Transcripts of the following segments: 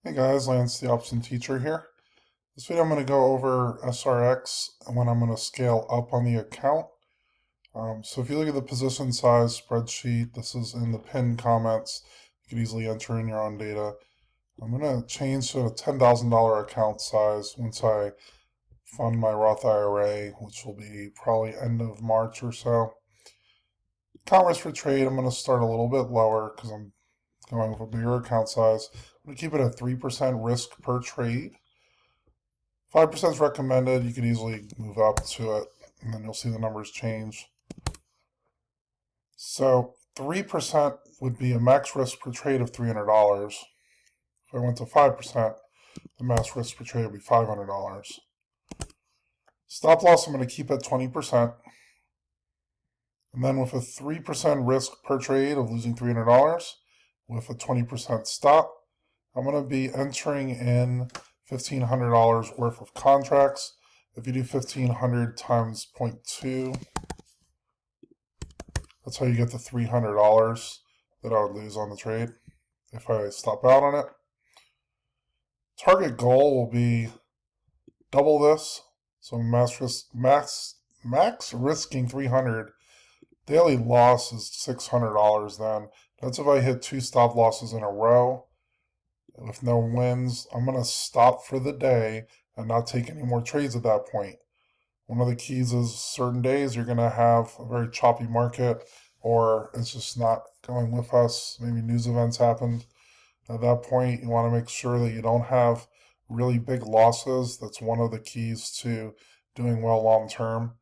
Hey guys, Lance the Option Teacher here. This video I'm going to go over SRX and when I'm going to scale up on the account. So if you look at the position size spreadsheet, this is in the pinned comments. You can easily enter in your own data. I'm going to change to a $10,000 account size once I fund my Roth IRA, which will be probably end of March or so. Account risk for trade, I'm going to start a little bit lower because I'm going with a bigger account size. I'm going to keep it at 3% risk per trade. 5% is recommended. You could easily move up to it, and then you'll see the numbers change. So 3% would be a max risk per trade of $300. If I went to 5%, the max risk per trade would be $500. Stop loss, I'm going to keep at 20%. And then with a 3% risk per trade of losing $300, with a 20% stop, I'm going to be entering in $1,500 worth of contracts. If you do 1,500 times 0.2, that's how you get the $300 that I would lose on the trade if I stop out on it. Target goal will be double this. So max risking 300. Daily loss is $600 then. That's if I hit 2 stop losses in a row. With no wins, I'm going to stop for the day and not take any more trades at that point. One of the keys is certain days you're going to have a very choppy market or it's just not going with us. Maybe news events happened. At that point, you want to make sure that you don't have really big losses. That's one of the keys to doing well long term.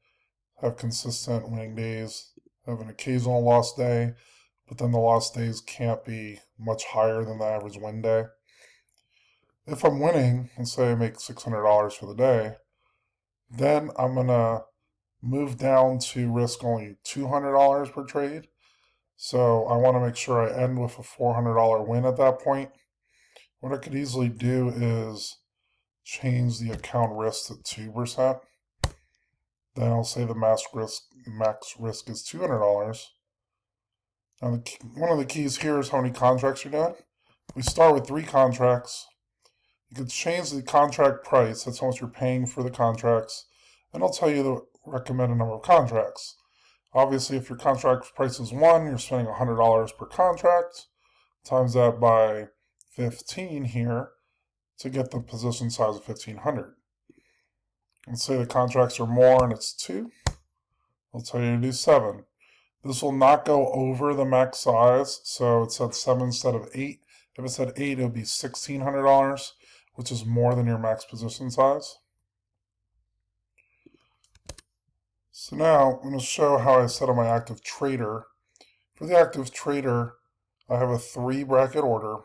Have consistent winning days, have an occasional loss day, but then the loss days can't be much higher than the average win day. If I'm winning, and say I make $600 for the day, then I'm going to move down to risk only $200 per trade. So I want to make sure I end with a $400 win at that point. What I could easily do is change the account risk to 2%. Then I'll say the max risk is $200. Now, one of the keys here is how many contracts you're doing. We start with 3 contracts. You can change the contract price. That's how much you're paying for the contracts. And I'll tell you the recommended number of contracts. Obviously, if your contract price is 1, you're spending $100 per contract. Times that by 15 here to get the position size of 1,500. Let's say the contracts are more and it's 2. I'll tell you to do 7. This will not go over the max size, so it said 7 instead of 8. If it said 8, it would be $1,600, which is more than your max position size. So now I'm going to show how I set up my active trader. For the active trader, I have a 3 bracket order.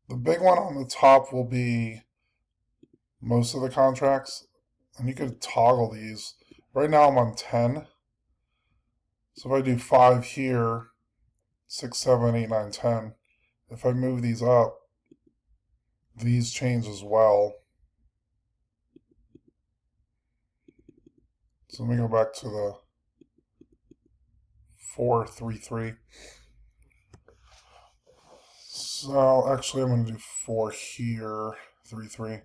The big one on the top will be most of the contracts, and you could toggle these. Right now I'm on 10. So if I do 5 here, 6, 7, 8, 9, 10, if I move these up, these change as well. So let me go back to the 4, 3, 3. So actually I'm going to do 4 here, 3, 3.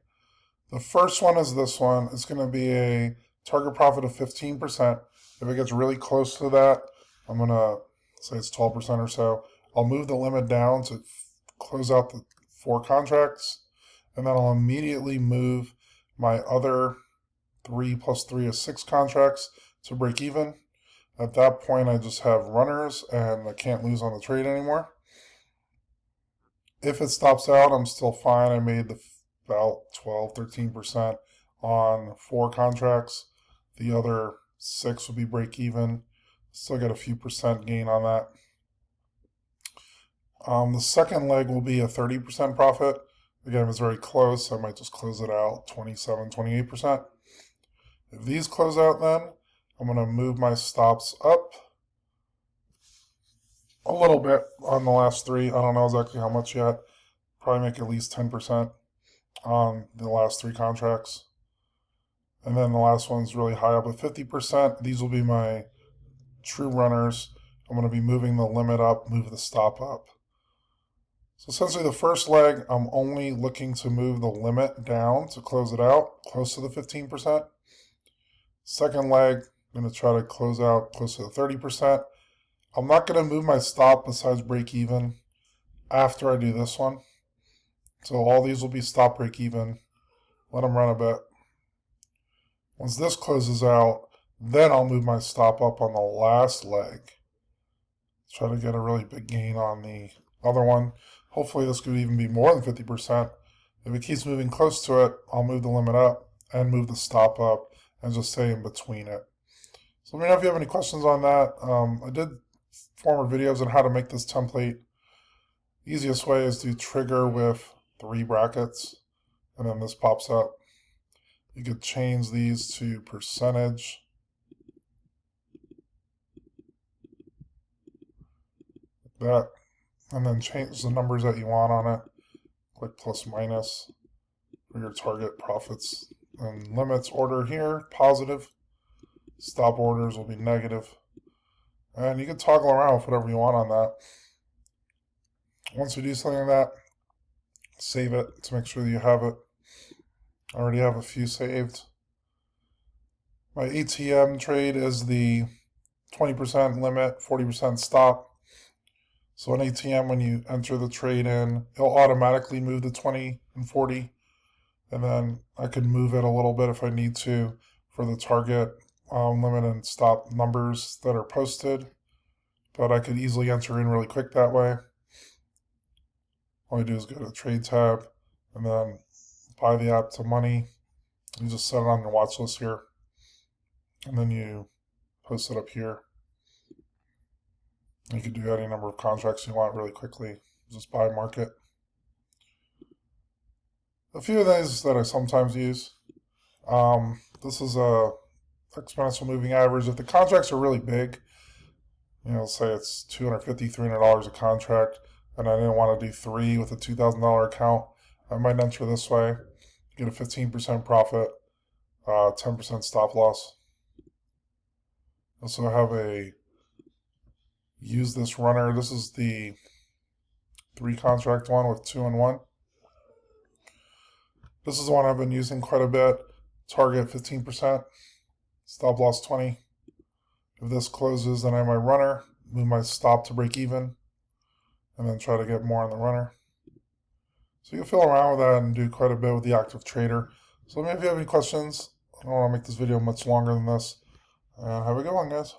The first one is this one. It's going to be a target profit of 15%. If it gets really close to that, I'm going to say it's 12% or so. I'll move the limit down to close out the 4 contracts, and then I'll immediately move my other 3 plus 3 is 6 contracts to break even. At that point, I just have runners, and I can't lose on the trade anymore. If it stops out, I'm still fine. I made about 12, 13% on 4 contracts. The other 6 will be break even. Still get a few percent gain on that. The second leg will be a 30% profit. Again, if it's very close, I might just close it out 27, 28%. If these close out, then I'm going to move my stops up a little bit on the last 3. I don't know exactly how much yet. Probably make at least 10% on the last 3 contracts. And then the last one's really high up at 50%. These will be my true runners. I'm going to be moving the limit up, move the stop up. So essentially the first leg, I'm only looking to move the limit down to close it out, close to the 15%. Second leg, I'm going to try to close out close to the 30%. I'm not going to move my stop besides break even after I do this one. So all these will be stop break even. Let them run a bit. Once this closes out, then I'll move my stop up on the last leg. Try to get a really big gain on the other one. Hopefully this could even be more than 50%. If it keeps moving close to it, I'll move the limit up and move the stop up and just stay in between it. So let me know if you have any questions on that. I did former videos on how to make this template. Easiest way is to trigger with 3 brackets, and then this pops up. You could change these to percentage. Like that. And then change the numbers that you want on it. Click plus minus for your target profits. And limits order here, positive. Stop orders will be negative. And you can toggle around with whatever you want on that. Once you do something like that, save it to make sure that you have it. I already have a few saved. My ATM trade is the 20% limit, 40% stop. So an ATM, when you enter the trade in, it'll automatically move the 20 and 40. And then I could move it a little bit if I need to for the target limit and stop numbers that are posted. But I could easily enter in really quick that way. All you do is go to the trade tab and then buy the app to money. You just set it on your watch list here. And then you post it up here. You can do any number of contracts you want really quickly. Just buy market. A few of these that I sometimes use. This is a exponential moving average. If the contracts are really big, say it's $250, $300 a contract, and I didn't want to do 3 with a $2,000 account, I might enter this way. Get a 15% profit, 10% stop loss. Also have a use this runner. This is the 3 contract one with 2 and 1. This is the one I've been using quite a bit. Target 15%, stop loss 20. If this closes, then I have my runner, move my stop to break even, and then try to get more on the runner. So you can fill around with that and do quite a bit with the active trader. So let me know if you have any questions. I don't want to make this video much longer than this. Have a good one, guys.